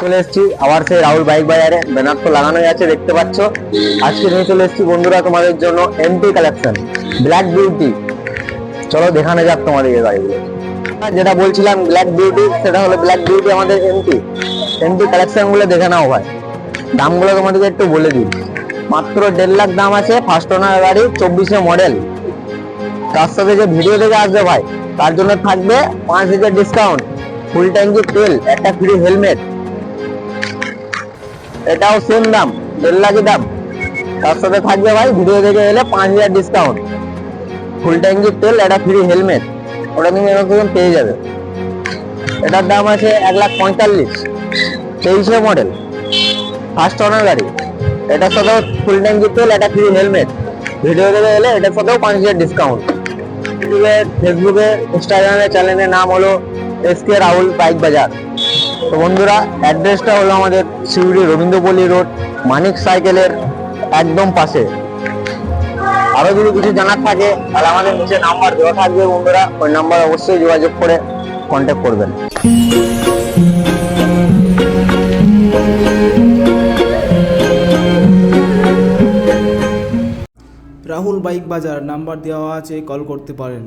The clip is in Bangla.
চলে এসেছি আবার সেই রাহুল বাইক বাজারে। ব্যানার তো লাগানোই আছে, দেখতে পাচ্ছ। আজকে নিয়ে চলে এসেছি বন্ধুরা তোমাদের জন্য এমটি কালেকশন ব্ল্যাক বিউটি। চলো দেখানো যাক তোমাদের এই গাড়িগুলো। যেটা বলছিলাম ব্ল্যাক বিউটি, সেটা হলো ব্ল্যাক বিউটি আমাদের এমটি। এমটি কালেকশন গুলো দেখে নাও ভাই। দামগুলো তোমাদেরকে একটু বলে দিই। মাত্র 1.5 লাখ দাম আছে, ফার্স্ট ওনার গাড়ি, 24 মডেল। তার সাথে যে ভিডিও দেখে আসবে ভাই, তার জন্য থাকবে 5,000 ডিসকাউন্ট, ফুল ট্যাঙ্কি তেল, একটা ফ্রি হেলমেট। এটাও সেম দাম, 1.5 লাখই দাম। তার সাথে থাকবে ভাই ভিডিও দেখে এলে 5,000 ডিসকাউন্ট, ফুল ট্যাঙ্কি তেল, একটা ফ্রি হেলমেট। ওটা তুমি এরকম পেয়ে যাবে। এটার দাম আছে 1,45,000, 23 মডেল, ফার্স্ট ওনার গাড়ি। এটার সাথেও ফুল ট্যাঙ্কি তেল, একটা ফ্রি হেলমেট। ভিডিও দেখে এলে এটার সাথেও 5,000 ডিসকাউন্ট। ফেসবুকে, ইনস্টাগ্রামে চ্যানেলের নাম হলো এসকে রাহুল বাইক বাজার। তো বন্ধুরা, অ্যাড্রেসটা হলো আমাদের শিউড়ি রবীন্দ্রপল্লী রোড, মানিক সাইকেলের একদম পাশে। আরো যদি কিছু জানার থাকে তাহলে আমাদের নিচে নাম্বার দেওয়া থাকবে বন্ধুরা, ওই নাম্বার অবশ্যই যোগাযোগ করে কন্ট্যাক্ট করবেন। রাহুল বাইক বাজার নাম্বার দেওয়া আছে, কল করতে পারেন।